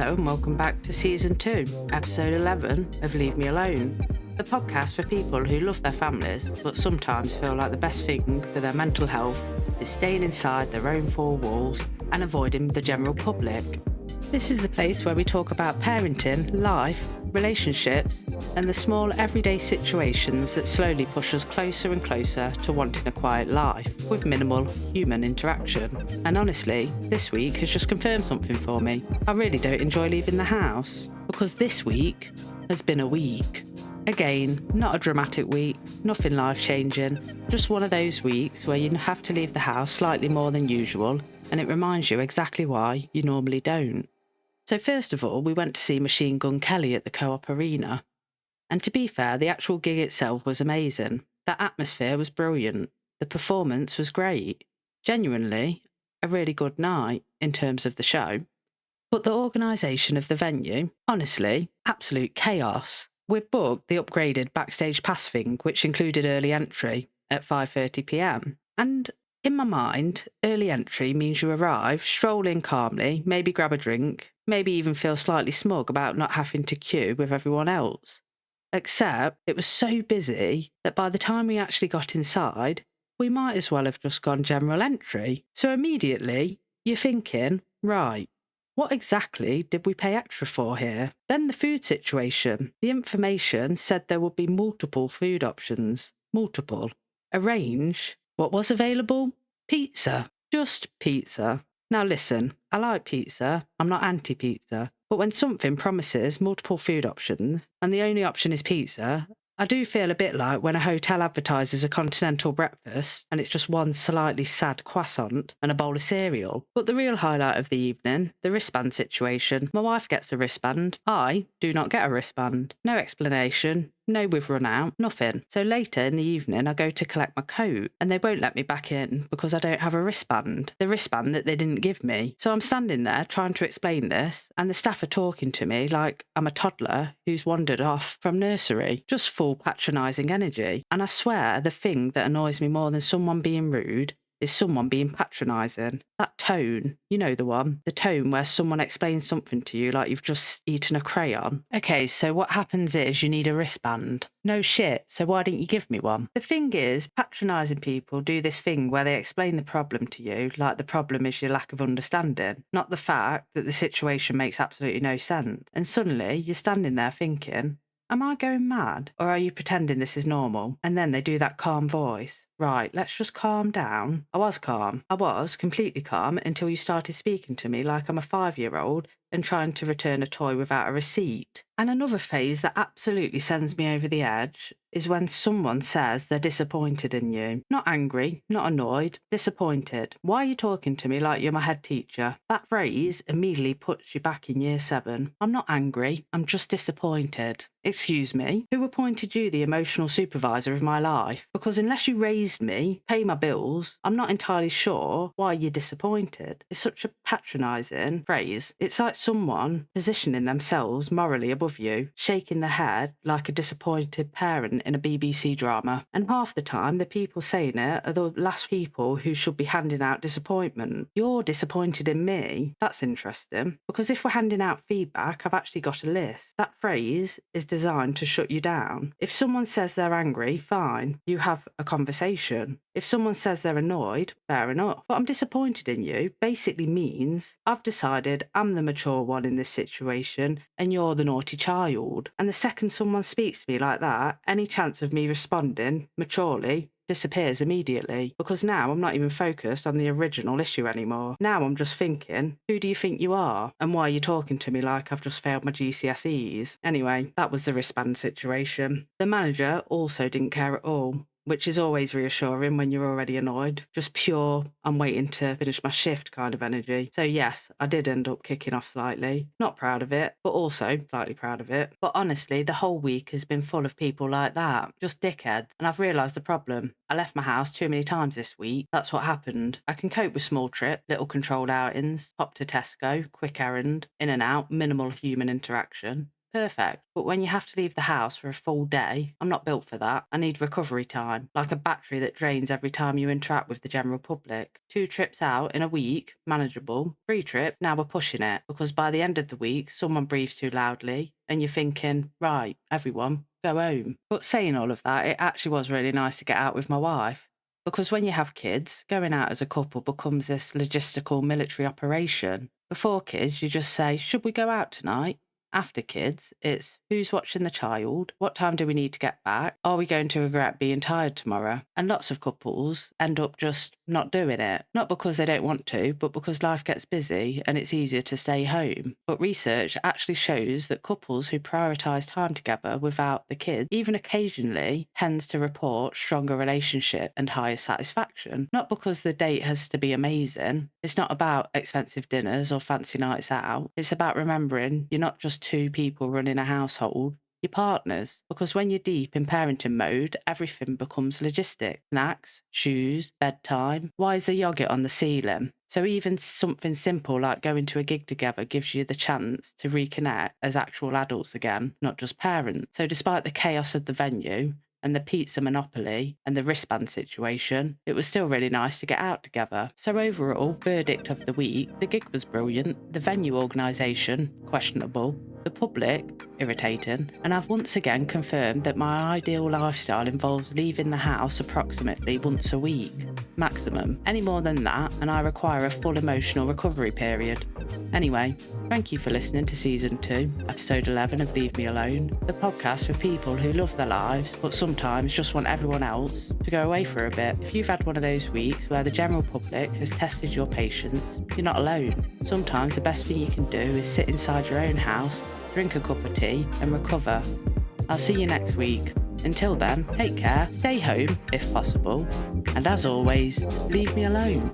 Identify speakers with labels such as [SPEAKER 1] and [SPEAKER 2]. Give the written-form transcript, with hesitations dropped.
[SPEAKER 1] Hello and welcome back to Season 2, Episode 11 of Leave Me Alone, the podcast for people who love their families but sometimes feel like the best thing for their mental health is staying inside their own four walls and avoiding the general public. This is the place where we talk about parenting, life, relationships, and the small everyday situations that slowly push us closer and closer to wanting a quiet life with minimal human interaction. And honestly, this week has just confirmed something for me. I really don't enjoy leaving the house because this week has been a week. Again, not a dramatic week, nothing life-changing, just one of those weeks where you have to leave the house slightly more than usual, and it reminds you exactly why you normally don't. So first of all, we went to see Machine Gun Kelly at the Co-op Arena. And to be fair, the actual gig itself was amazing. The atmosphere was brilliant. The performance was great. Genuinely, a really good night in terms of the show. But the organisation of the venue, honestly, absolute chaos. We'd booked the upgraded backstage pass thing, which included early entry at 5:30pm. And in my mind, early entry means you arrive, stroll in calmly, maybe grab a drink, maybe even feel slightly smug about not having to queue with everyone else. Except it was so busy that by the time we actually got inside, we might as well have just gone general entry. So immediately, you're thinking, right, what exactly did we pay extra for here? Then the food situation. The information said there would be multiple food options. Multiple. A range. What was available? Pizza. Just pizza. Now listen, I like pizza. I'm not anti-pizza. But when something promises multiple food options and the only option is pizza, I do feel a bit like when a hotel advertises a continental breakfast and it's just one slightly sad croissant and a bowl of cereal. But the real highlight of the evening, the wristband situation. My wife gets a wristband. I do not get a wristband. No explanation. No, we've run out. Nothing. So later in the evening, I go to collect my coat and they won't let me back in because I don't have a wristband. The wristband that they didn't give me. So I'm standing there trying to explain this and the staff are talking to me like I'm a toddler who's wandered off from nursery. Just full patronising energy. And I swear the thing that annoys me more than someone being rude is someone being patronising. That tone, you know the one. The tone where someone explains something to you like you've just eaten a crayon. Okay, so what happens is you need a wristband. No shit, so why didn't you give me one? The thing is, patronising people do this thing where they explain the problem to you like the problem is your lack of understanding, not the fact that the situation makes absolutely no sense. And suddenly, you're standing there thinking, am I going mad? Or are you pretending this is normal? And then they do that calm voice. Right, let's just calm down. I was calm. I was completely calm until you started speaking to me like I'm a 5-year-old and trying to return a toy without a receipt. And another phase that absolutely sends me over the edge is when someone says they're disappointed in you. Not angry, not annoyed, disappointed. Why are you talking to me like you're my head teacher? That phrase immediately puts you back in year 7. I'm not angry, I'm just disappointed. Excuse me, who appointed you the emotional supervisor of my life? Because unless you raised me, pay my bills, I'm not entirely sure why you're disappointed. It's such a patronising phrase. It's like someone positioning themselves morally above you, shaking their head like a disappointed parent in a BBC drama. And half the time, the people saying it are the last people who should be handing out disappointment. You're disappointed in me? That's interesting. Because if we're handing out feedback, I've actually got a list. That phrase is designed to shut you down. If someone says they're angry, fine. You have a conversation. If someone says they're annoyed, fair enough. But I'm disappointed in you basically means I've decided I'm the mature one in this situation and you're the naughty child. And the second someone speaks to me like that, any chance of me responding maturely disappears immediately, because now I'm not even focused on the original issue anymore. Now I'm just thinking, who do you think you are? And why are you talking to me like I've just failed my GCSEs? Anyway, that was the wristband situation. The manager also didn't care at all, which is always reassuring when you're already annoyed. Just pure, I'm waiting to finish my shift kind of energy. So yes, I did end up kicking off slightly. Not proud of it, but also slightly proud of it. But honestly, the whole week has been full of people like that. Just dickheads. And I've realised the problem. I left my house too many times this week. That's what happened. I can cope with small trip, little controlled outings, pop to Tesco, quick errand, in and out, minimal human interaction. perfect. But when you have to leave the house for a full day, I'm not built for that. I need recovery time, like a battery that drains every time you interact with the general public. 2 trips out in a week, manageable. 3 trips, now we're pushing it, because by the end of the week, someone breathes too loudly, and you're thinking, right, everyone, go home. But saying all of that, it actually was really nice to get out with my wife. Because when you have kids, going out as a couple becomes this logistical military operation. Before kids, you just say, should we go out tonight? After kids, it's who's watching the child? What time do we need to get back? Are we going to regret being tired tomorrow? And lots of couples end up just not doing it. Not because they don't want to, but because life gets busy and it's easier to stay home. But research actually shows that couples who prioritise time together without the kids, even occasionally, tends to report stronger relationship and higher satisfaction. Not because the date has to be amazing. It's not about expensive dinners or fancy nights out. It's about remembering you're not just 2 people running a household, your partners. Because when you're deep in parenting mode, everything becomes logistic. Snacks, shoes, bedtime. Why is there yogurt on the ceiling? So even something simple like going to a gig together gives you the chance to reconnect as actual adults again, not just parents. So despite the chaos of the venue, and the pizza monopoly and the wristband situation, it was still really nice to get out together. So overall, verdict of the week, the gig was brilliant, the venue organisation, questionable, the public, irritating, and I've once again confirmed that my ideal lifestyle involves leaving the house approximately once a week, maximum. Any more than that, and I require a full emotional recovery period. Anyway, thank you for listening to Season 2, Episode 11 of Leave Me Alone, the podcast for people who love their lives, but sometimes just want everyone else to go away for a bit. If you've had one of those weeks where the general public has tested your patience, you're not alone. Sometimes the best thing you can do is sit inside your own house, drink a cup of tea, and recover. I'll see you next week. Until then, take care, stay home if possible, and as always, leave me alone.